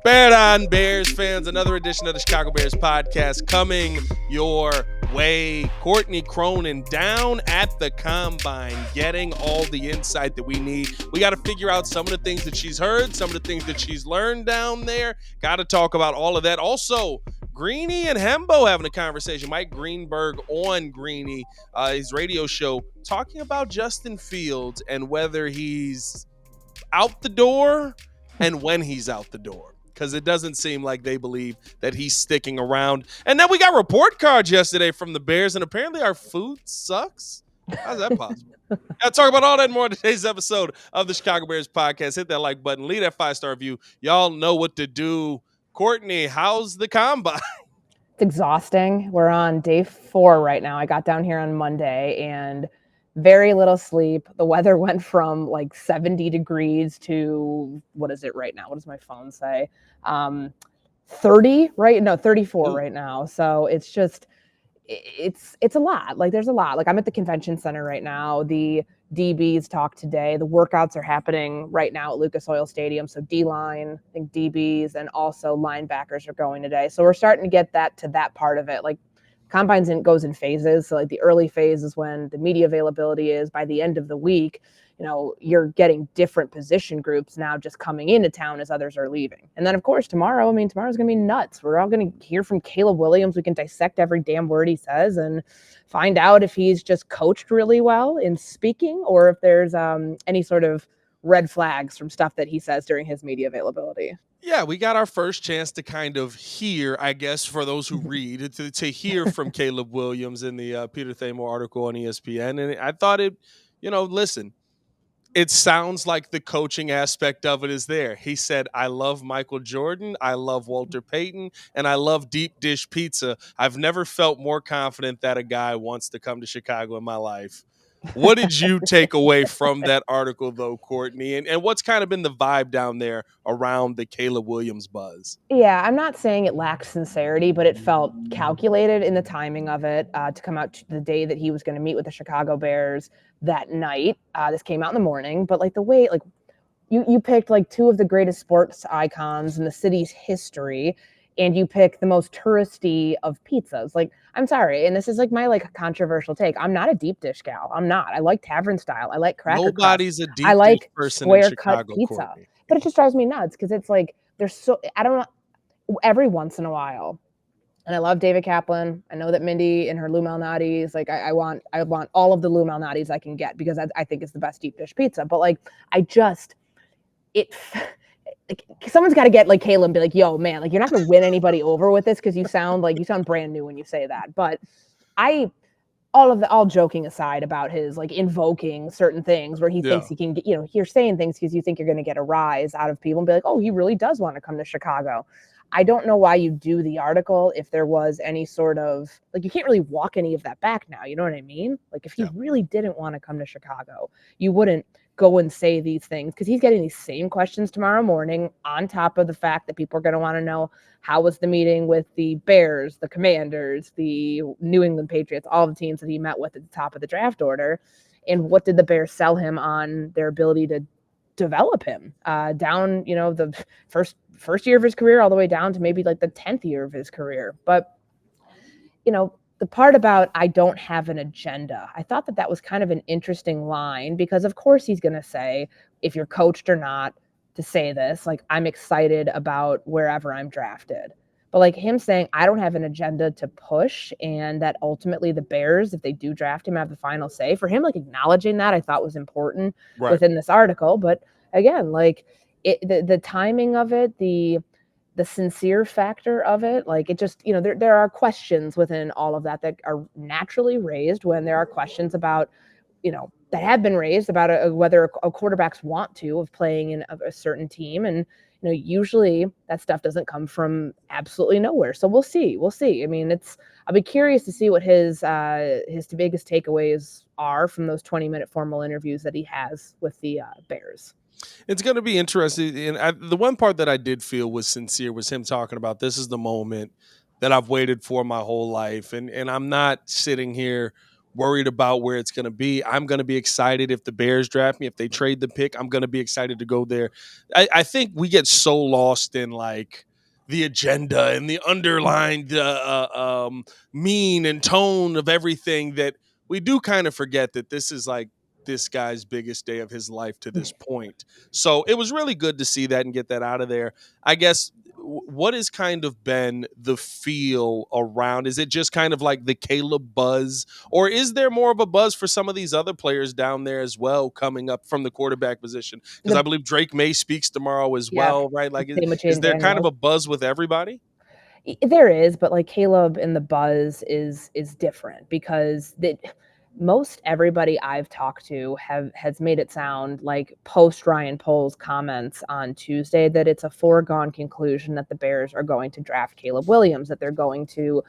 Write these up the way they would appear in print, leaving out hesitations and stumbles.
Bear on, Bears fans. Another edition of the Chicago Bears podcast coming your way. Courtney Cronin down at the combine, getting all the insight that we need. We got to figure out some of the things that she's heard, some of the things that she's learned down there. Got to talk about all of that. Also, Greeny and Hembo having a conversation. Mike Greenberg on Greeny, his radio show, talking about Justin Fields and whether he's out the door and when he's out the door. Because it doesn't seem like they believe that he's sticking around. And then we got report cards yesterday from the Bears, and apparently our food sucks. How's that possible? I'll talk about all that and more in today's episode of the Chicago Bears podcast. Hit that like button, leave that 5-star review. Y'all know what to do. Courtney, how's the combine? It's exhausting. We're on day 4 right now. I got down here on Monday and very little sleep. The weather went from like 70 degrees to, what is it right now? What does my phone say? 30, right? No, 34 Ooh. right now. So it's just, it's a lot. Like there's a lot. Like I'm at the convention center right now. The DBs talk today. The workouts are happening right now at Lucas Oil Stadium. So D-line, I think DBs, and also linebackers are going today. So we're starting to get that part of it. Like combines goes in phases. So like the early phase is when the media availability is. By the end of the week, you're getting different position groups now just coming into town as others are leaving. And then of course tomorrow's going to be nuts. We're all going to hear from Caleb Williams. We can dissect every damn word he says and find out if he's just coached really well in speaking or if there's any sort of red flags from stuff that he says during his media availability. Yeah, we got our first chance to kind of hear, I guess, for those who read, to hear from Caleb Williams in the Peter Thamel article on ESPN. And I thought listen, it sounds like the coaching aspect of it is there. He said, I love Michael Jordan, I love Walter Payton, and I love deep dish pizza. I've never felt more confident that a guy wants to come to Chicago in my life. What did you take away from that article, though, Courtney? And what's kind of been the vibe down there around the Caleb Williams buzz? Yeah, I'm not saying it lacked sincerity, but it felt calculated in the timing of it to come out the day that he was going to meet with the Chicago Bears that night. This came out in the morning, but like the way, like you picked like 2 of the greatest sports icons in the city's history, and you pick the most touristy of pizzas. Like, I'm sorry, and this is like my like controversial take. I'm not a deep dish gal. I'm not. I like tavern style. I like cracker Nobody's crust. a deep I like dish person in square cut Chicago, pizza. Courtney. But it just drives me nuts because it's like there's so I don't know. Every once in a while, and I love David Kaplan. I know that Mindy and her Lou Malnati's, like I want all of the Lou Malnati's I can get because I think it's the best deep dish pizza. But like like someone's got to get like Caleb and be like, yo, man, like you're not going to win anybody over with this because you sound brand new when you say that. But all joking aside about his like invoking certain things where he thinks he can get, you're saying things because you think you're going to get a rise out of people and be like, oh, he really does want to come to Chicago. I don't know why you do the article if there was any sort of like, you can't really walk any of that back now. You know what I mean? Like if he really didn't want to come to Chicago, you wouldn't go and say these things because he's getting these same questions tomorrow morning on top of the fact that people are going to want to know how was the meeting with the Bears, the Commanders, the New England Patriots, all the teams that he met with at the top of the draft order. And what did the Bears sell him on their ability to develop him down, the first year of his career all the way down to maybe like the 10th year of his career. But, the part about I don't have an agenda, I thought that was kind of an interesting line because of course he's going to say, if you're coached or not, to say this, like I'm excited about wherever I'm drafted. But like him saying, I don't have an agenda to push and that ultimately the Bears, if they do draft him, have the final say. For him, like acknowledging that I thought was important within this article. But again, like the timing of it, the sincere factor of it, like it just, there are questions within all of that are naturally raised when there are questions about, that have been raised about whether a quarterbacks want to of playing in a certain team. And, usually that stuff doesn't come from absolutely nowhere. So we'll see. I mean, I'll be curious to see what his biggest takeaways are from those 20-minute formal interviews that he has with the Bears. It's going to be interesting. And the one part that I did feel was sincere was him talking about this is the moment that I've waited for my whole life. And I'm not sitting here worried about where it's going to be. I'm going to be excited if the Bears draft me. If they trade the pick, I'm going to be excited to go there. I think we get so lost in like the agenda and the underlined mean and tone of everything that we do kind of forget that this is like this guy's biggest day of his life to this point. So it was really good to see that and get that out of there. I guess what has kind of been the feel around? Is it just kind of like the Caleb buzz, or is there more of a buzz for some of these other players down there as well coming up from the quarterback position? Because I believe Drake May speaks tomorrow as Yeah, well, right? Like, same with is Jaden there kind of Daniels. a buzz with everybody? There is, but like Caleb and the buzz is different because most everybody I've talked to has made it sound like post Ryan Poles comments on Tuesday that it's a foregone conclusion that the Bears are going to draft Caleb Williams, that they're going to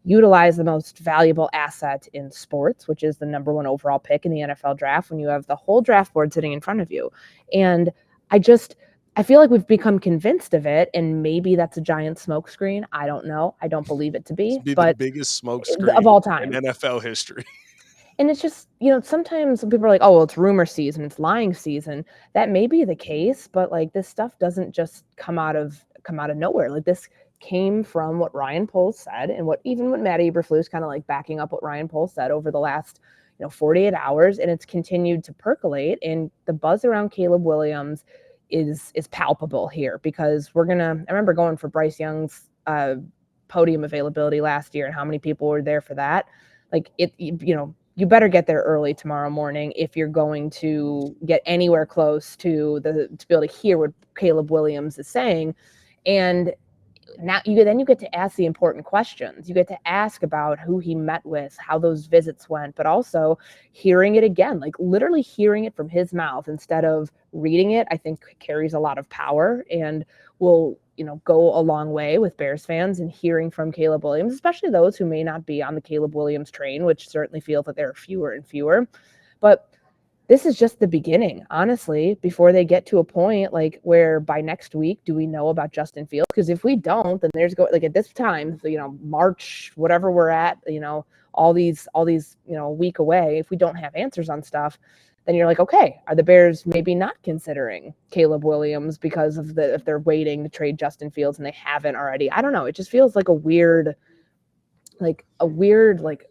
utilize the most valuable asset in sports, which is the number 1 overall pick in the NFL draft when you have the whole draft board sitting in front of you. And I feel like we've become convinced of it, and maybe that's a giant smokescreen. I don't know. I don't believe it to This be, would be the but biggest smoke of screen all in time. NFL history. And it's just, sometimes people are like, oh, well, it's rumor season, it's lying season. That may be the case, but like this stuff doesn't just come out of nowhere. Like this came from what Ryan Poles said, and what Matt Eberflus kind of like backing up what Ryan Poles said over the last 48 hours, and it's continued to percolate. And the buzz around Caleb Williams is palpable here because I remember going for Bryce Young's podium availability last year and how many people were there for that. Like you better get there early tomorrow morning if you're going to get anywhere close to be able to hear what Caleb Williams is saying. And now you get to ask the important questions. You get to ask about who he met with, how those visits went, but also hearing it again, like literally hearing it from his mouth instead of reading it, I think carries a lot of power and will, go a long way with Bears fans and hearing from Caleb Williams, especially those who may not be on the Caleb Williams train, which certainly feels that there are fewer and fewer. But this is just the beginning, honestly, before they get to a point like where by next week, do we know about Justin Fields? Because if we don't, then there's like at this time, March, whatever we're at, all these, a week away, if we don't have answers on stuff, then you're like, okay, are the Bears maybe not considering Caleb Williams because of if they're waiting to trade Justin Fields and they haven't already? I don't know. It just feels like a weird,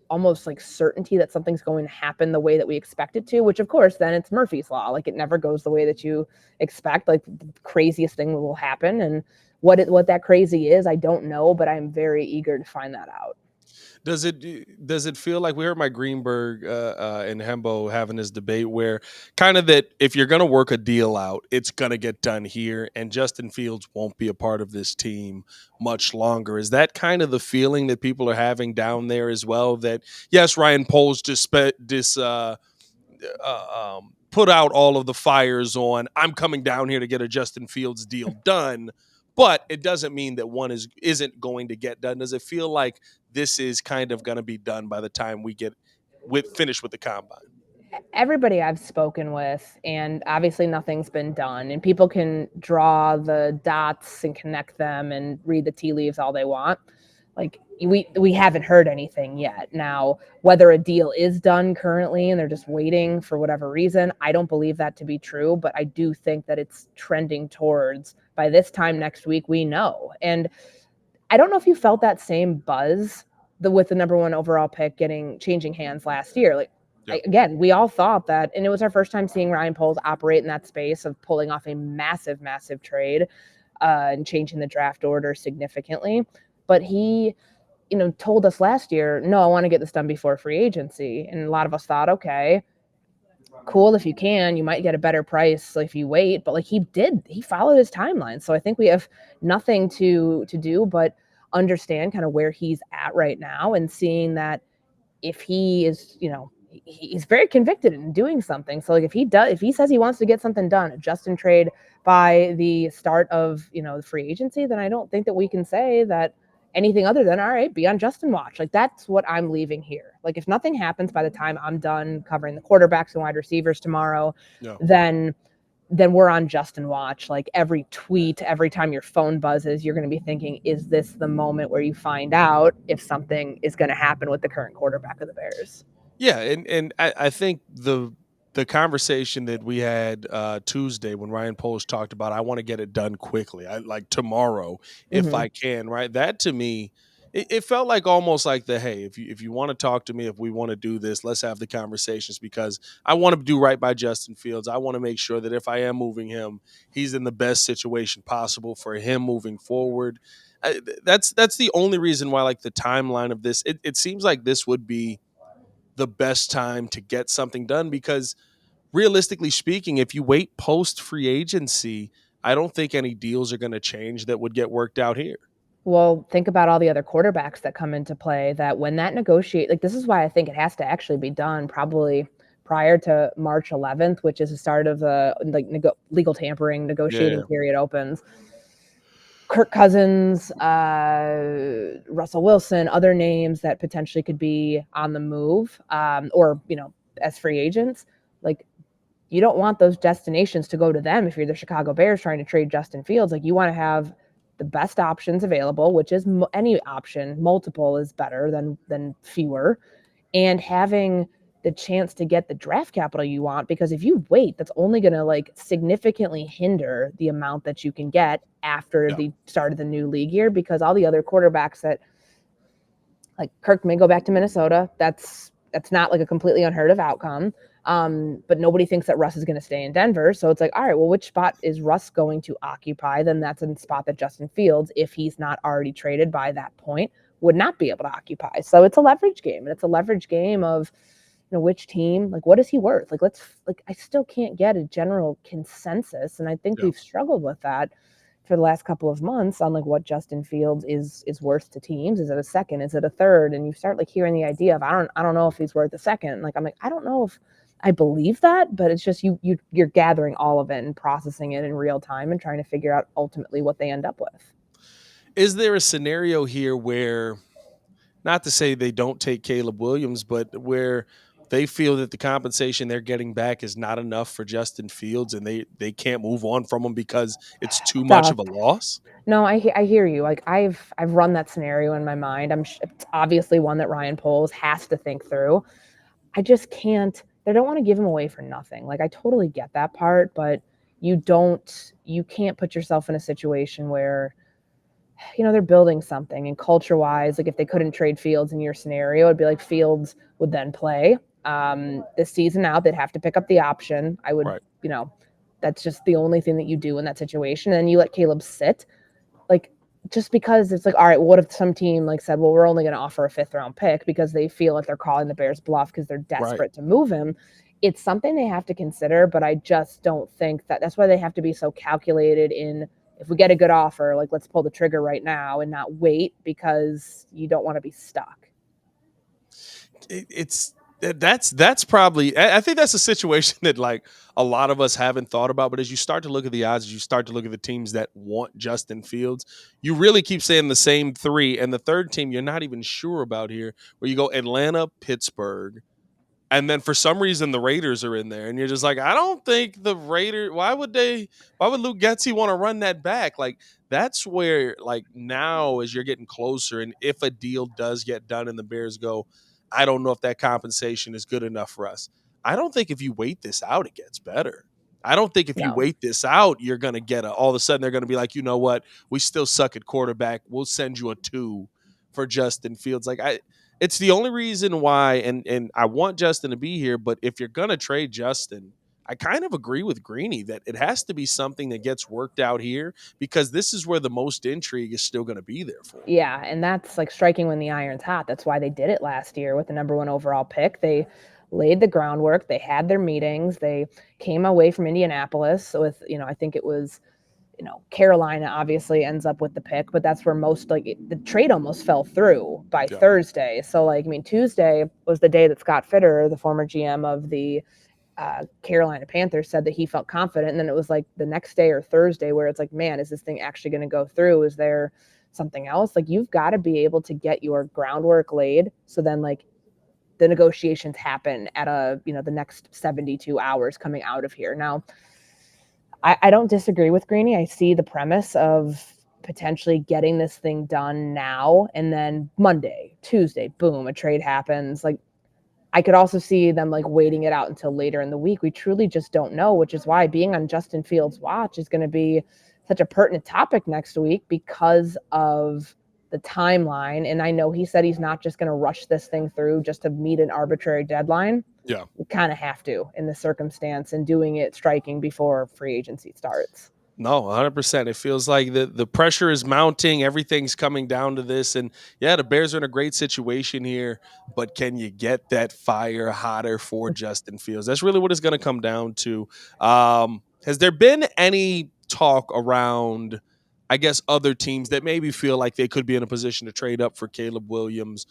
almost like certainty that something's going to happen the way that we expect it to, which of course then it's Murphy's law. Like it never goes the way that you expect. Like the craziest thing will happen. And what that crazy is, I don't know, but I'm very eager to find that out. Does it feel like we heard Mike Greenberg and Hembo having this debate where kind of that if you're going to work a deal out, it's going to get done here, and Justin Fields won't be a part of this team much longer? Is that kind of the feeling that people are having down there as well? That yes, Ryan Poles just put out all of the fires on I'm coming down here to get a Justin Fields deal done, but it doesn't mean that one isn't going to get done. Does it feel like this is kind of going to be done by the time we get finished with the combine? Everybody I've spoken with, and obviously nothing's been done, and people can draw the dots and connect them and read the tea leaves all they want. Like we haven't heard anything yet. Now, whether a deal is done currently and they're just waiting for whatever reason, I don't believe that to be true, but I do think that it's trending towards by this time next week we know. And I don't know if you felt that same buzz with the number 1 overall pick changing hands last year. Like Yep. Again, we all thought that, and it was our first time seeing Ryan Poles operate in that space of pulling off a massive, massive trade and changing the draft order significantly. But he, told us last year, no, I want to get this done before free agency. And a lot of us thought, okay, cool. If you can, you might get a better price if you wait. But like he followed his timeline. So I think we have nothing to do but understand kind of where he's at right now and seeing that if he is, he's very convicted in doing something. So like if he says he wants to get something done, a Justin trade by the start of, the free agency, then I don't think that we can say that anything other than, all right, be on Justin watch. Like that's what I'm leaving here. Like if nothing happens by the time I'm done covering the quarterbacks and wide receivers tomorrow, then we're on Justin watch. Like every tweet, every time your phone buzzes, you're going to be thinking, is this the moment where you find out if something is going to happen with the current quarterback of the Bears? Yeah, and I think the conversation that we had Tuesday when Ryan Polish talked about I want to get it done quickly. I like tomorrow if Hmm. I can, right? That to me it felt like almost like the hey, if you want to talk to me, if we want to do this, let's have the conversations because I want to do right by Justin Fields. I want to make sure that if I am moving him, he's in the best situation possible for him moving forward. That's the only reason why like the timeline of this it seems like this would be the best time to get something done because realistically speaking, if you wait post free agency, I don't think any deals are going to change that would get worked out here. Well, think about all the other quarterbacks that come into play that when that negotiate, like this is why I think it has to actually be done probably prior to March 11th, which is the start of the like legal tampering Yeah, negotiating period opens. Kirk Cousins, Russell Wilson, other names that potentially could be on the move, or as free agents. Like you don't want those destinations to go to them if you're the Chicago Bears trying to trade Justin Fields. Like you want to have the best options available, which is any option. Multiple is better than fewer, and having the chance to get the draft capital you want, because if you wait, that's only going to like significantly hinder the amount that you can get after yeah, the start of the new league year, because all the other quarterbacks that like Kirk may go back to Minnesota. That's not like a completely unheard of outcome. But nobody thinks that Russ is going to stay in Denver. So it's like, all right, well, which spot is Russ going to occupy? Then that's a spot that Justin Fields, if he's not already traded by that point, would not be able to occupy. So it's a leverage game, and it's a leverage game of which team, like what is he worth? Like I still can't get a general consensus, and I think yeah. we've struggled with that for the last couple of months on like what Justin Fields is worth to teams. Is it a second? Is it a third? And you start like hearing the idea of I don't know if he's worth a second. Like I'm like I don't know if I believe that, but it's just you're gathering all of it and processing it in real time and trying to figure out ultimately what they end up with. Is there a scenario here where, not to say they don't take Caleb Williams, but where they feel that the compensation they're getting back is not enough for Justin Fields and they can't move on from him because it's too much Tough. of a loss? No, I hear you. Like I've run that scenario in my mind. It's obviously one that Ryan Poles has to think through. I just can't. They don't want to give him away for nothing. Like I totally get that part, but you can't put yourself in a situation where they're building something, and culture wise, like if they couldn't trade Fields in your scenario, it'd be like Fields would then play this season out. They'd have to pick up the option. I would, Right. that's just the only thing that you do in that situation. And then you let Caleb sit, like just because it's like, all right, well, what if some team like said, well, we're only going to offer a 5th-round pick because they feel like they're calling the Bears bluff because they're Right. desperate to move him. It's something they have to consider, but I just don't think that's why they have to be so calculated in, if we get a good offer, like let's pull the trigger right now and not wait, because you don't want to be stuck. That's probably I think that's a situation that like a lot of us haven't thought about. But as you start to look at the odds, as you start to look at the teams that want Justin Fields, you really keep saying the same three, and the third team you're not even sure about here, where you go Atlanta, Pittsburgh, and then for some reason the Raiders are in there, and you're just like, I don't think the Raiders. Why would Luke Getzey want to run that back? Like that's where like now as you're getting closer, and if a deal does get done, and the Bears go, I don't know if that compensation is good enough for us. I don't think if you wait this out, it gets better. I don't think if you No. wait this out, you're gonna get all of a sudden they're gonna be like, you know what, we still suck at quarterback. We'll send you a 2 for Justin Fields. Like it's the only reason why, and I want Justin to be here, but if you're gonna trade Justin, I kind of agree with Greeny that it has to be something that gets worked out here because this is where the most intrigue is still going to be there for him. Yeah, and that's like striking when the iron's hot. That's why they did it last year with the number 1 overall pick. They laid the groundwork. They had their meetings. They came away from Indianapolis with, I think it was, Carolina obviously ends up with the pick, but that's where most the trade almost fell through by Yeah. Thursday. So like, I mean, Tuesday was the day that Scott Fitter, the former GM of the Carolina Panthers, said that he felt confident. And then it was like the next day or Thursday where it's like, man, is this thing actually going to go through? Is there something else? Like you've got to be able to get your groundwork laid. So then like the negotiations happen at the next 72 hours coming out of here. Now, I don't disagree with Greeny. I see the premise of potentially getting this thing done now, and then Monday, Tuesday, boom, a trade happens. Like I could also see them like waiting it out until later in the week. We truly just don't know, which is why being on Justin Fields' watch is going to be such a pertinent topic next week because of the timeline. And I know he said he's not just going to rush this thing through just to meet an arbitrary deadline. Yeah. We kind of have to in this circumstance, and doing it striking before free agency starts. No, 100%. It feels like the pressure is mounting. Everything's coming down to this. And yeah, the Bears are in a great situation here, but can you get that fire hotter for Justin Fields? That's really what it's going to come down to. Has there been any talk around, I guess, other teams that maybe feel like they could be in a position to trade up for Caleb Williams?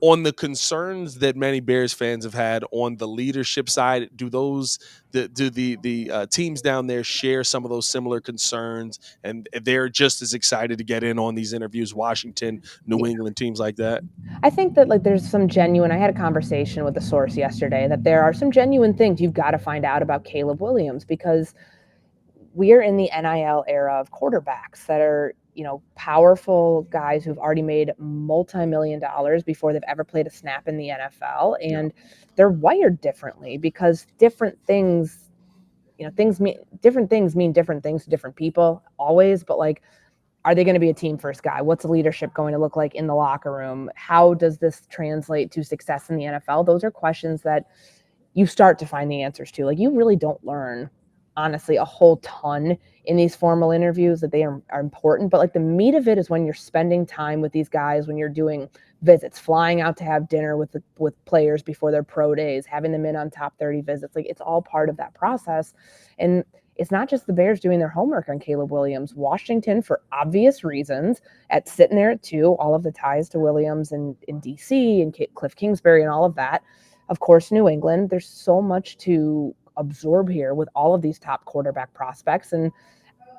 On the concerns that many Bears fans have had on the leadership side, do the teams down there share some of those similar concerns, and they're just as excited to get in on these interviews? Washington, New England, teams like that. I think that like there's some genuine. I had a conversation with a source yesterday that there are some genuine things you've got to find out about Caleb Williams, because we're in the NIL era of quarterbacks that are, powerful guys who've already made multi-million dollars before they've ever played a snap in the NFL. And they're wired differently because different things mean different things to different people always. But like, are they going to be a team first guy? What's the leadership going to look like in the locker room? How does this translate to success in the NFL? Those are questions that you start to find the answers to. Like, you really don't learn, honestly, a whole ton in these formal interviews that they are important. But like the meat of it is when you're spending time with these guys, when you're doing visits, flying out to have dinner with players before their pro days, having them in on top 30 visits. Like, it's all part of that process. And it's not just the Bears doing their homework on Caleb Williams. Washington, for obvious reasons, sitting there at 2, all of the ties to Williams in DC and Cliff Kingsbury and all of that. Of course, New England. There's so much to absorb here with all of these top quarterback prospects. And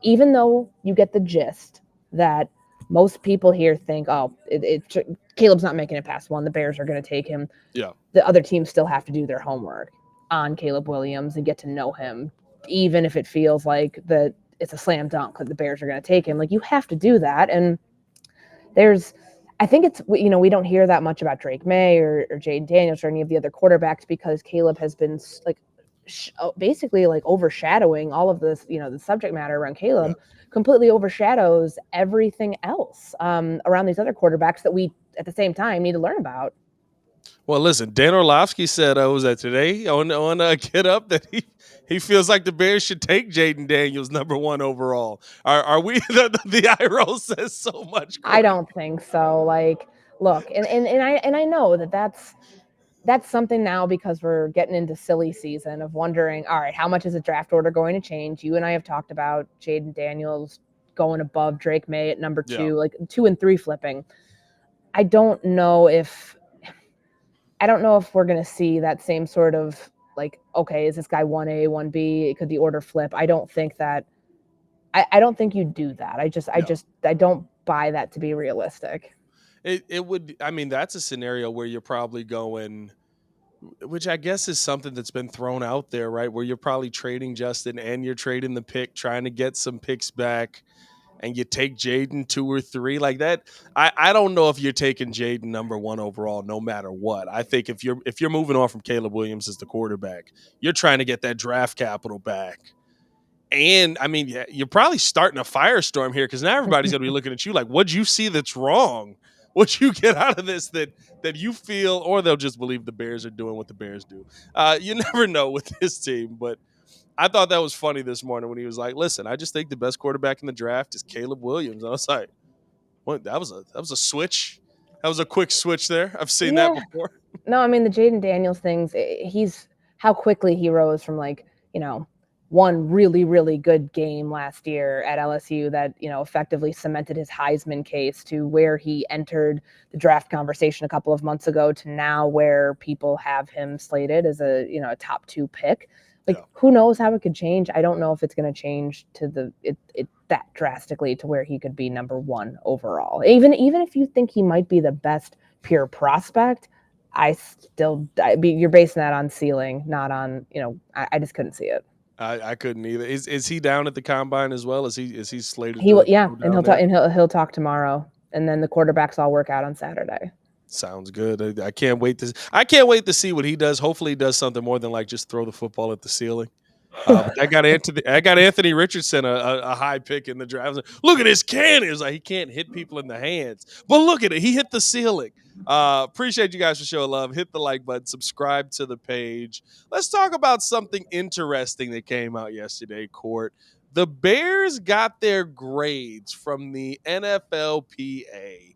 even though you get the gist that most people here think, oh, Caleb's not making it past 1, the Bears are going to take him. Yeah. The other teams still have to do their homework on Caleb Williams and get to know him, even if it feels like that it's a slam dunk that the Bears are going to take him. Like, you have to do that. And I think it's, we don't hear that much about Drake May or Jaden Daniels or any of the other quarterbacks because Caleb has been like basically like overshadowing all of this, the subject matter around Caleb completely overshadows everything else around these other quarterbacks that we at the same time need to learn about. Well, listen, Dan Orlovsky said, was that today on Get Up, that he feels like the Bears should take Jaden Daniels #1 overall. Are we the eye roll says so much? Courtney. I don't think so. Like, look, and I know that's something now because we're getting into silly season of wondering, all right, how much is a draft order going to change? You and I have talked about Jaden Daniels going above Drake May at number 2, like 2 and 3 flipping. I don't know if we're going to see that same sort of like, okay, is this guy 1A, 1B? Could the order flip? I don't think that. I don't think you do that. I don't buy that to be realistic. It would. I mean, that's a scenario where you're probably going, which I guess is something that's been thrown out there, right? Where you're probably trading Justin and you're trading the pick, trying to get some picks back, and you take Jaden 2 or 3 like that. I don't know if you're taking Jaden #1 overall, no matter what. I think if you're moving on from Caleb Williams as the quarterback, you're trying to get that draft capital back. And I mean, you're probably starting a firestorm here because now everybody's going to be looking at you like, what'd you see that's wrong? What'd you get out of this that you feel, or they'll just believe the Bears are doing what the Bears do. You never know with this team, but I thought that was funny this morning when he was like, listen, I just think the best quarterback in the draft is Caleb Williams. And I was like, what? That was a switch. That was a quick switch there. I've seen that before. No, I mean, the Jaden Daniels things, he's how quickly he rose from like, one really, really good game last year at LSU that, effectively cemented his Heisman case to where he entered the draft conversation a couple of months ago to now where people have him slated as a top 2 pick. Like, who knows how it could change? I don't know if it's going to change to that drastically to where he could be #1 overall. Even if you think he might be the best pure prospect, you're basing that on ceiling, not on, I just couldn't see it. I couldn't either. Is he down at the combine as well? Is he slated? He will, and he'll talk tomorrow, and then the quarterbacks all work out on Saturday. Sounds good. I can't wait to. I can't wait to see what he does. Hopefully, he does something more than like just throw the football at the ceiling. But I got Anthony Richardson a high pick in the draft. I was like, look at his cannon. It's like he can't hit people in the hands, but look at it. He hit the ceiling. Appreciate you guys for showing love. Hit the like button. Subscribe to the page. Let's talk about something interesting that came out yesterday, Court. The Bears got their grades from the NFLPA.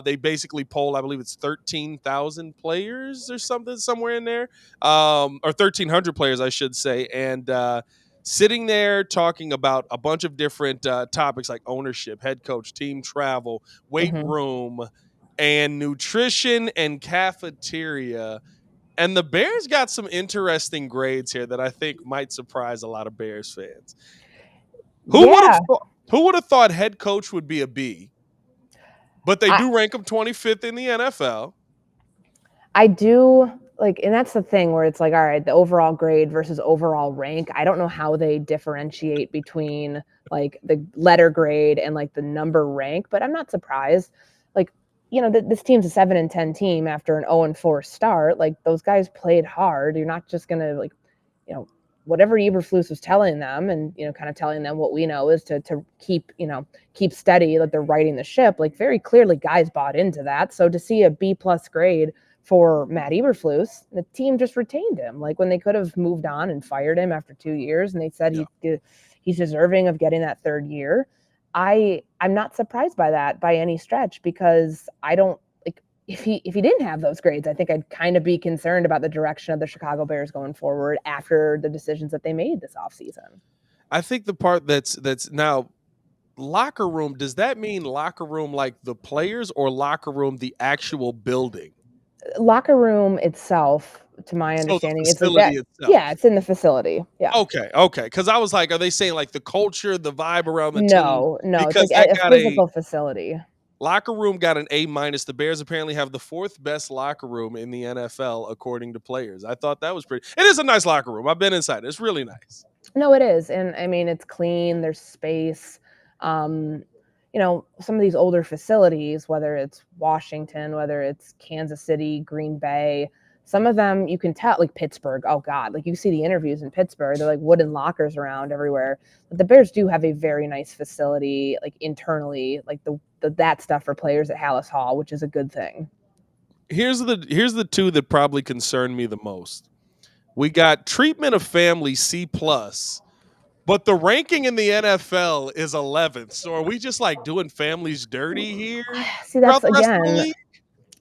They basically poll, I believe it's 13,000 players or something, somewhere in there, or 1,300 players, I should say. And sitting there talking about a bunch of different topics like ownership, head coach, team travel, weight Mhm. room, and nutrition and cafeteria. And the Bears got some interesting grades here that I think might surprise a lot of Bears fans. Who would have Yeah, thought? Who would have thought head coach would be a B? But they I do rank him 25th in the NFL. I do like, and that's the thing where it's like, all right, the overall grade versus overall rank. I don't know how they differentiate between like the letter grade and like the number rank, but I'm not surprised. Like, this team's a 7-10 team after an 0-4 start. Like those guys played hard. You're not just gonna like, you know, whatever Eberflus was telling them, and kind of telling them what we know is to keep steady, that they're riding the ship. Like very clearly, guys bought into that. So to see a B+ grade for Matt Eberflus, the team just retained him. Like when they could have moved on and fired him after 2 years, and they said he's deserving of getting that third year. I'm not surprised by that by any stretch, because I don't like, if he didn't have those grades, I think I'd kind of be concerned about the direction of the Chicago Bears going forward after the decisions that they made this offseason. I think the part that's now locker room, does that mean locker room like the players or locker room the actual building? Locker room itself, to my So the understanding, it's like that. facility Yeah, itself. it's in the facility. Yeah. Okay. Because I was like, are they saying like the culture, the vibe around the team? No, it's Because like that a got a physical facility. locker room got an A minus. The Bears apparently have the fourth best locker room in the NFL according to players. I thought that was pretty. It is a nice locker room. I've been inside. It's really nice. No, it is. And I mean, it's clean, there's space. Um, some of these older facilities, whether it's Washington, whether it's Kansas City, Green Bay, some of them you can tell, like Pittsburgh. Oh God, like you see the interviews in Pittsburgh, they're like wooden lockers around everywhere. But the Bears do have a very nice facility, like internally, like the that stuff for players at Hallis Hall, which is a good thing. Here's the two that probably concern me the most. We got treatment of family C plus, but the ranking in the NFL is 11th. So are we just like doing families dirty here See, throughout that's the rest of the again, league?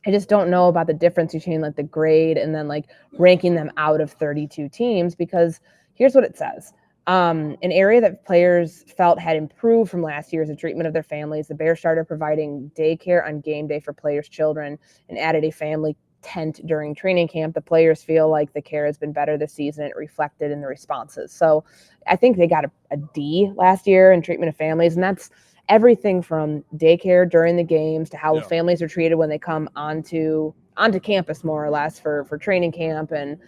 I just don't know about the difference between like the grade and then like ranking them out of 32 teams, because here's what it says. An area that players felt had improved from last year is the treatment of their families. The Bears started providing daycare on game day for players' children and added a family tent during training camp. The players feel like the care has been better this season. It reflected in the responses. So I think they got a D last year in treatment of families, and that's everything from daycare during the games to how Yeah. families are treated when they come onto campus, more or less, for training camp. And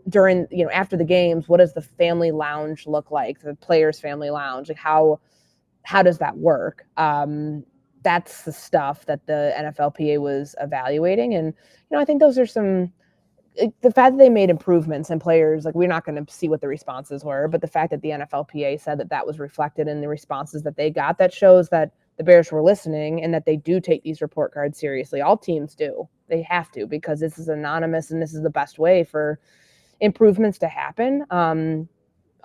during after the games, what does the family lounge look like, the players family lounge, like how does that work? That's the stuff that the NFLPA was evaluating. And I think those are some, the fact that they made improvements and players, like, we're not going to see what the responses were, but the fact that the NFLPA said that that was reflected in the responses that they got, that shows that the Bears were listening and that they do take these report cards seriously. All teams do. They have to, because this is anonymous and this is the best way for improvements to happen.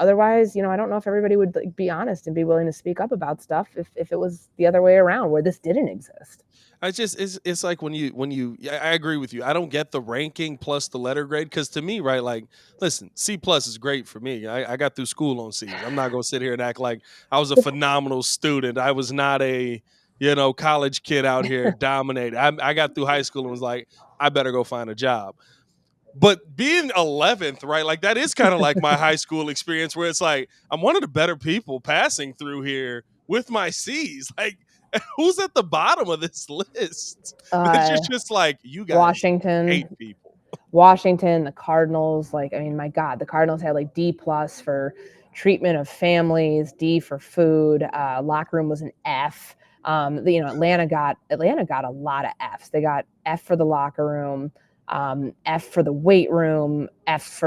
Otherwise, I don't know if everybody would like be honest and be willing to speak up about stuff if it was the other way around, where this didn't exist. It's like when you I agree with you. I don't get the ranking plus the letter grade, because to me, right, like, listen, C plus is great for me. I got through school on C's. I'm not gonna sit here and act like I was a phenomenal student. I was not a college kid out here dominating. I got through high school and was like, I better go find a job. But being 11th, right, like that is kind of like my high school experience, where it's like I'm one of the better people passing through here with my C's. Like, who's at the bottom of this list? But you're just like, you guys Washington, hate people. the Cardinals. Like, I mean, my God, the Cardinals had like D+ for treatment of families, D for food. Locker room was an F. Atlanta got a lot of Fs. They got F for the locker room, F for the weight room, F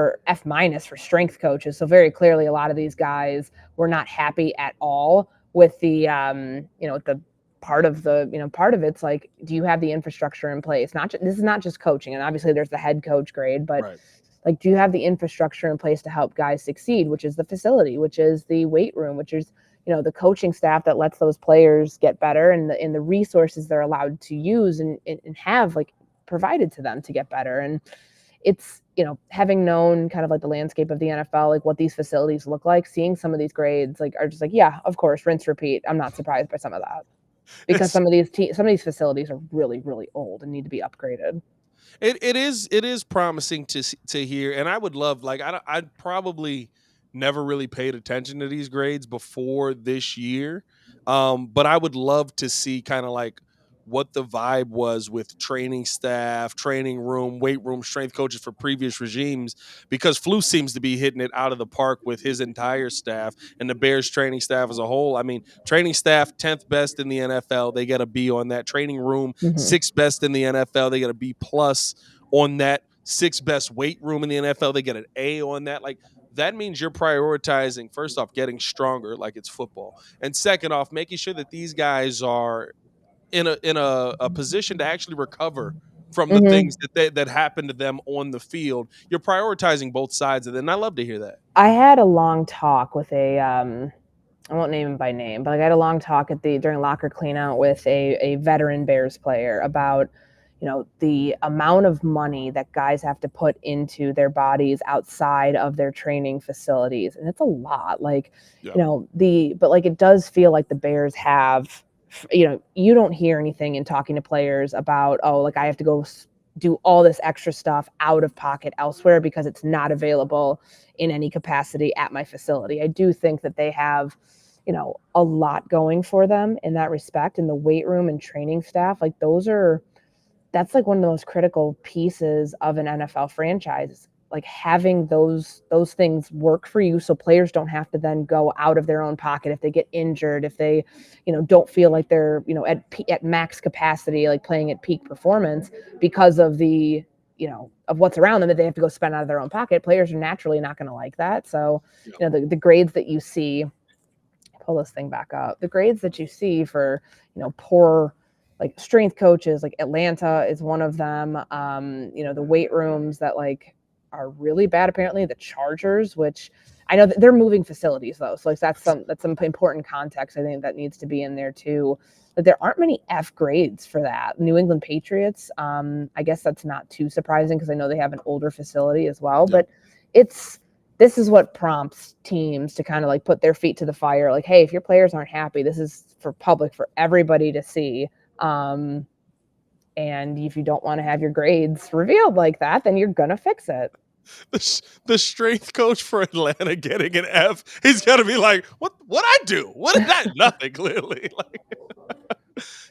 minus for strength coaches. So very clearly, a lot of these guys were not happy at all with the the part of it's like, do you have the infrastructure in place? This is not just coaching, and obviously there's the head coach grade, but Right. like, do you have the infrastructure in place to help guys succeed, which is the facility, which is the weight room, which is the coaching staff that lets those players get better, and the resources they're allowed to use and have like provided to them to get better. And it's, having known kind of like the landscape of the NFL, like what these facilities look like, seeing some of these grades like are just like, yeah, of course, rinse, repeat. I'm not surprised by some of that, because some of these facilities are really, really old and need to be upgraded. It is promising to hear, and I would love, like, I'd probably never really paid attention to these grades before this year, but I would love to see kind of like what the vibe was with training staff, training room, weight room, strength coaches for previous regimes, because Flu seems to be hitting it out of the park with his entire staff and the Bears training staff as a whole. I mean, training staff 10th best in the NFL, they get a B on that. Training room Mhm. 6th best in the NFL, they get a B plus on that. 6th best weight room in the NFL, they get an A on that. Like, that means you're prioritizing, first off, getting stronger like it's football, and second off, making sure that these guys are in a position to actually recover from the Mhm. things that happened to them on the field. You're prioritizing both sides of it, and I love to hear that. I had a long talk with I won't name him by name, but I had a long talk during locker cleanout with a veteran Bears player about, the amount of money that guys have to put into their bodies outside of their training facilities. And it's a lot. Like, Yeah. but like, it does feel like the Bears have, you don't hear anything in talking to players about, oh, like I have to go do all this extra stuff out of pocket elsewhere because it's not available in any capacity at my facility. I do think that they have, a lot going for them in that respect. And the weight room and training staff, like that's like one of the most critical pieces of an NFL franchise, like having those things work for you, so players don't have to then go out of their own pocket if they get injured, if they, don't feel like they're, at max capacity, like playing at peak performance because of the, of what's around them, that they have to go spend out of their own pocket. Players are naturally not going to like that. So, the grades that you see, pull this thing back up, the grades that you see for, poor, like strength coaches, like Atlanta is one of them. The weight rooms that like are really bad, apparently the Chargers, which I know that they're moving facilities though. So like that's some important context I think that needs to be in there too. But there aren't many F grades for that. New England Patriots, I guess that's not too surprising because I know they have an older facility as well, but this is what prompts teams to kind of like put their feet to the fire. Like, hey, if your players aren't happy, this is for public, for everybody to see. And if you don't want to have your grades revealed like that, then you're going to fix it. The strength coach for Atlanta getting an F, he's got to be like, what I do? What did I? Nothing, clearly. Like,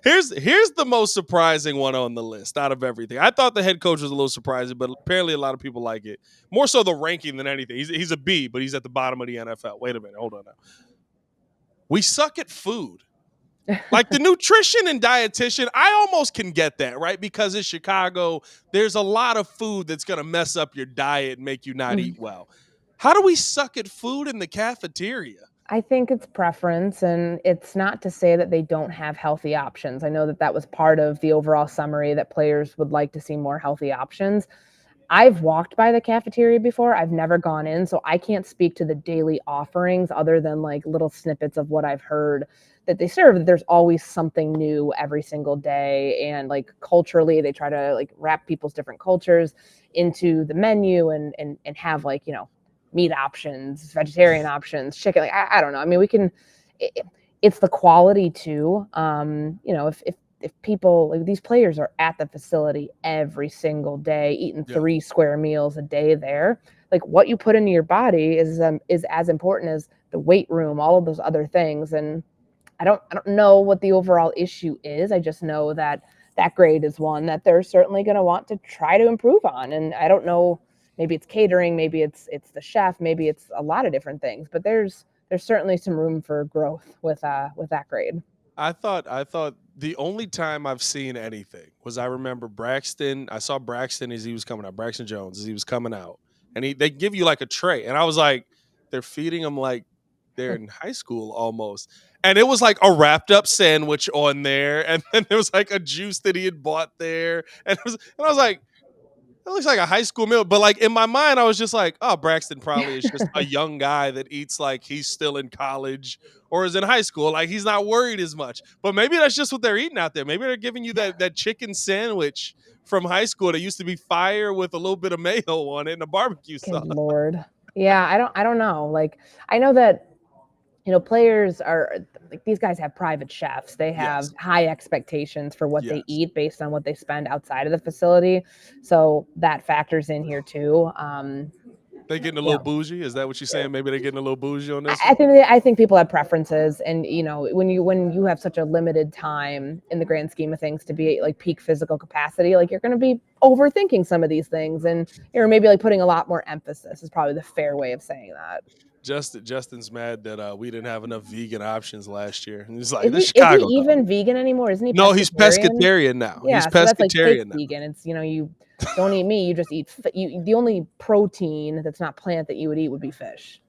here's the most surprising one on the list out of everything. I thought the head coach was a little surprising, but apparently a lot of people like it. More so the ranking than anything. He's a B, but he's at the bottom of the NFL. Wait a minute. Hold on now. We suck at food. Like the nutrition and dietitian, I almost can get that, right? Because in Chicago, there's a lot of food that's going to mess up your diet and make you not eat well. How do we suck at food in the cafeteria? I think it's preference, and it's not to say that they don't have healthy options. I know that was part of the overall summary, that players would like to see more healthy options. I've walked by the cafeteria before. I've never gone in, so I can't speak to the daily offerings other than like little snippets of what I've heard that they serve. There's always something new every single day, and like culturally, they try to like wrap people's different cultures into the menu and have like, meat options, vegetarian options, chicken. Like I don't know. I mean, it's the quality too. If people, like these players are at the facility every single day, eating 3 square meals a day there, like what you put into your body is as important as the weight room, all of those other things. And I don't know what the overall issue is. I just know that grade is one that they're certainly going to want to try to improve on. And I don't know, maybe it's catering, maybe it's the chef, maybe it's a lot of different things, but there's certainly some room for growth with that grade. I thought the only time I've seen anything was I remember Braxton. I saw Braxton as he was coming out. Braxton Jones as he was coming out, and they give you like a tray, and I was like, they're feeding him like they're in high school almost. And it was like a wrapped up sandwich on there, and then there was like a juice that he had bought there, and I was like, that looks like a high school meal. But like in my mind, I was just like, oh, Braxton probably is just a young guy that eats like he's still in college or is in high school. Like he's not worried as much. But maybe that's just what they're eating out there. Maybe they're giving you that chicken sandwich from high school that used to be fire with a little bit of mayo on it and a barbecue sauce. Good Lord. Yeah, I don't know. Like, I know that, players are like, these guys have private chefs. They have Yes. high expectations for what they Yes. eat based on what they spend outside of the facility. So that factors in here too. They getting a You little know, bougie. Is that what you're saying? Maybe they're getting a little bougie on this I one. think I think people have preferences, and when you have such a limited time in the grand scheme of things to be like peak physical capacity, like you're going to be overthinking some of these things, and you're maybe like putting a lot more emphasis is probably the fair way of saying that. Justin's mad that we didn't have enough vegan options last year. And he's like, Is this he Chicago though. even vegan anymore? Isn't he No, he's pescatarian? pescatarian now. He's Yeah, so that's like fake pescatarian now. vegan. It's you don't eat meat, you just eat you. The only protein that's not plant that you would eat would be fish.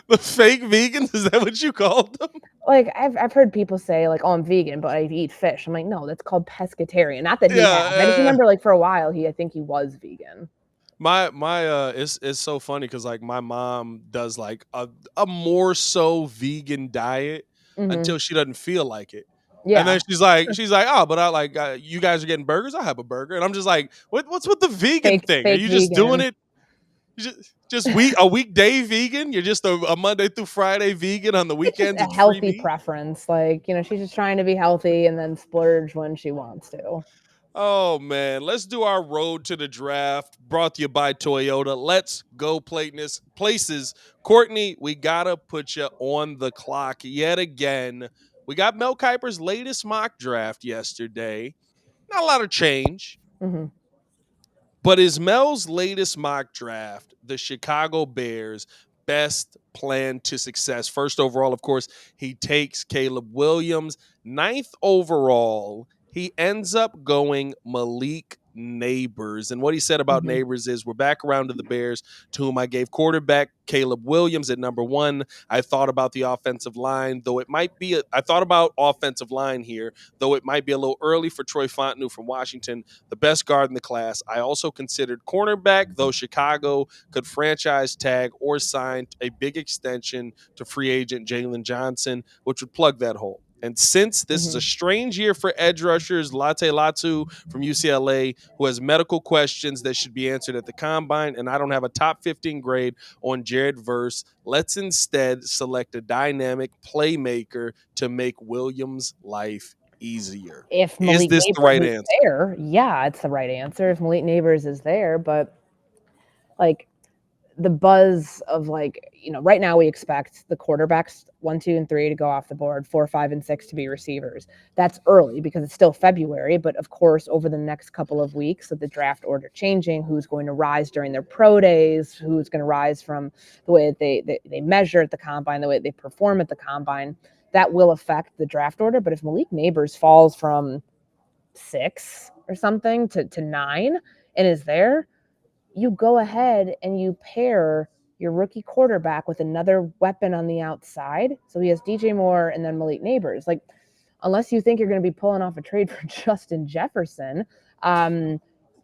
The fake vegans? Is that what you called them? Like I've heard people say like, "Oh, I'm vegan, but I eat fish." I'm like, "No, that's called pescatarian." Not that he has. I just Yeah. remember like for a while I think he was vegan. My it's so funny because like my mom does like a more so vegan diet Hmm. until she doesn't feel like it. And Yeah, then she's like, oh, but I like you guys are getting burgers. I have a burger, and I'm just like, what's with the vegan thing? Are fake you just doing vegan. it? Just a weekday vegan? You're just a Monday through Friday vegan. On the It's just weekends, a it's free healthy meat. preference. Like she's just trying to be healthy and then splurge when she wants to. Oh man, let's do our road to the draft. Brought to you by Toyota. Let's go places. Courtney, we gotta put you on the clock yet again. We got Mel Kiper's latest mock draft yesterday. Not a lot of change. Hmm. But is Mel's latest mock draft the Chicago Bears' best plan to success? First overall, of course, he takes Caleb Williams. Ninth overall, he ends up going Malik Neighbors. And what he said about Hmm. Neighbors is we're back around to the Bears, to whom I gave quarterback Caleb Williams at number one. I thought about the offensive line, though it might be, I thought about offensive line here, though it might be a little early for Troy Fontenot from Washington, the best guard in the class. I also considered cornerback, though Chicago could franchise tag or sign a big extension to free agent Jalen Johnson, which would plug that hole. And since this is a Hmm. strange year for edge rushers, Latte Latu from UCLA, who has medical questions that should be answered at the combine, and I don't have a top 15 grade on Jared Verse, let's instead select a dynamic playmaker to make Williams' life easier. If Is Malik this the Neighbors right is answer? there, yeah, it's the right answer. If Malik Neighbors is there, but like the buzz of like, right now we expect the quarterbacks 1, 2, and 3 to go off the board, 4, 5, and 6 to be receivers. That's early because it's still February, but of course, over the next couple of weeks of the draft order changing, who's going to rise during their pro days, who's going to rise from the way that they measure at the combine, the way they perform at the combine, that will affect the draft order. But if Malik Neighbors falls from 6 or something to 9 and is there, you go ahead and you pair your rookie quarterback with another weapon on the outside. So he has DJ Moore and then Malik Neighbors. Like, unless you think you're going to be pulling off a trade for Justin Jefferson,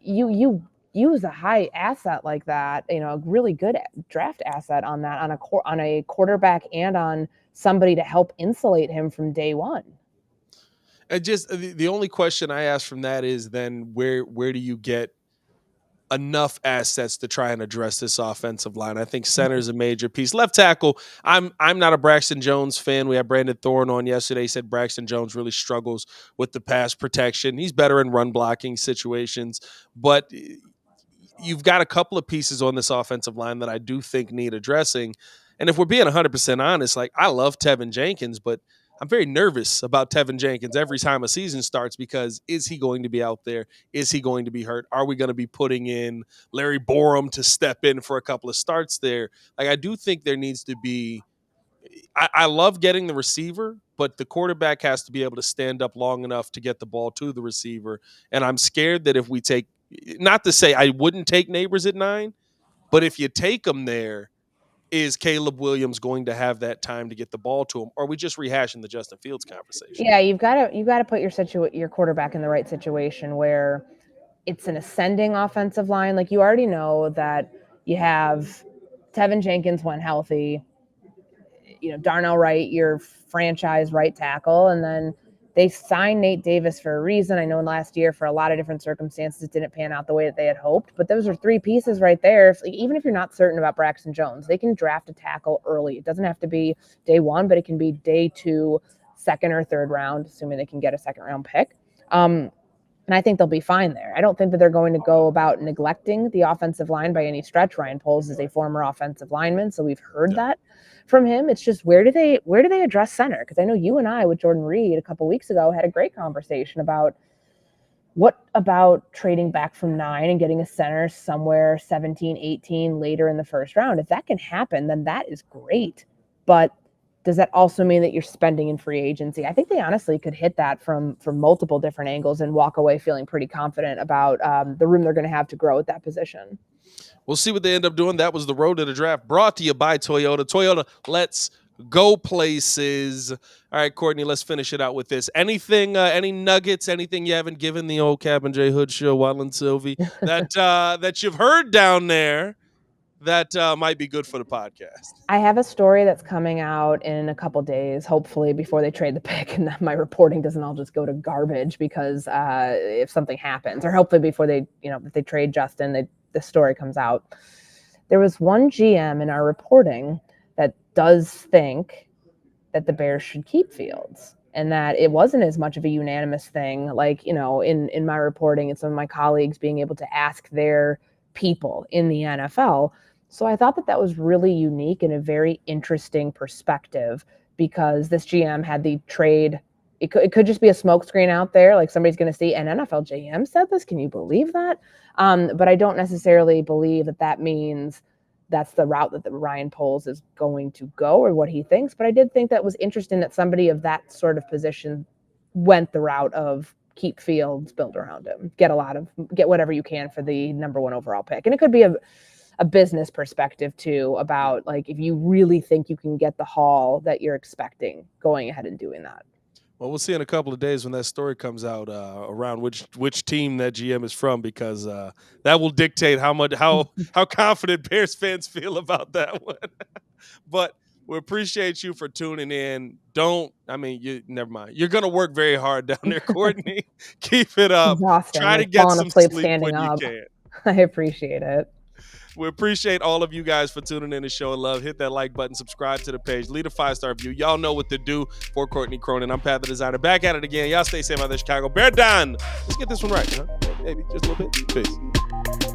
you use a high asset like that, a really good draft asset on that, on a quarterback and on somebody to help insulate him from day one. And just the only question I ask from that is then where do you get enough assets to try and address this offensive line? I think center is a major piece. Left tackle, I'm not a Braxton Jones fan. We had Brandon Thorne on yesterday. He said Braxton Jones really struggles with the pass protection. He's better in run blocking situations, but you've got a couple of pieces on this offensive line that I do think need addressing. And if we're being 100% honest, like I love Tevin Jenkins, but I'm very nervous about Tevin Jenkins every time a season starts because is he going to be out there? Is he going to be hurt? Are we going to be putting in Larry Borum to step in for a couple of starts there? Like I do think there needs to be I love getting the receiver, but the quarterback has to be able to stand up long enough to get the ball to the receiver. And I'm scared that if we take, not to say I wouldn't take Neighbors at 9, but if you take him there, is Caleb Williams going to have that time to get the ball to him? Or are we just rehashing the Justin Fields conversation? Yeah, you've got to put your quarterback in the right situation where it's an ascending offensive line. Like, you already know that you have Tevin Jenkins when healthy, Darnell Wright, your franchise right tackle, and then they signed Nate Davis for a reason. I know last year, for a lot of different circumstances, it didn't pan out the way that they had hoped, but those are 3 pieces right there. Even if you're not certain about Braxton Jones, they can draft a tackle early. It doesn't have to be day 1, but it can be day 2, second or third round, assuming they can get a second round pick. And I think they'll be fine there. I don't think that they're going to go about neglecting the offensive line by any stretch. Ryan Poles is a former offensive lineman, so we've heard that from him. It's just, where do they address center? Because I know you and I, with Jordan Reed a couple weeks ago, had a great conversation about what about trading back from 9 and getting a center somewhere 17, 18 later in the first round. If that can happen, then that is great. But does that also mean that you're spending in free agency? I think they honestly could hit that from multiple different angles and walk away feeling pretty confident about the room they're going to have to grow at that position. We'll see what they end up doing. That was the Road to the Draft, brought to you by Toyota. Toyota, let's go places. All right, Courtney, let's finish it out with this. Anything, any nuggets, anything you haven't given the old Cabin J Hood show, Waddle and Sylvie, that you've heard down there that might be good for the podcast? I have a story that's coming out in a couple days, hopefully before they trade the pick, and that my reporting doesn't all just go to garbage because if something happens, or hopefully before they, if they trade Justin, the story comes out. There was one GM in our reporting that does think that the Bears should keep Fields, and that it wasn't as much of a unanimous thing, like, in my reporting and some of my colleagues being able to ask their people in the NFL. So I thought that was really unique and a very interesting perspective, because this GM had the trade. It could just be a smokescreen out there, like somebody's going to see an NFL GM said this. Can you believe that? But I don't necessarily believe that means that's the route that the Ryan Poles is going to go, or what he thinks. But I did think that was interesting that somebody of that sort of position went the route of keep Fields, build around him, get whatever you can for the number 1 overall pick. And it could be a business perspective too, about, like, if you really think you can get the haul that you're expecting, going ahead and doing that. Well, we'll see in a couple of days when that story comes out around which team that GM is from, because that will dictate how confident Bears fans feel about that one. But we appreciate you for tuning in. Never mind. You're going to work very hard down there, Courtney. Keep it up. Exhausting. Try to get some sleep standing when up. you can. I appreciate it. We appreciate all of you guys for tuning in and showing love. Hit that like button, subscribe to the page, leave a 5-star review. Y'all know what to do. For Courtney Cronin, I'm Pat the Designer. Back at it again. Y'all stay safe out there, Chicago. Bear down. Let's get this one right, huh? Maybe just a little bit. Peace.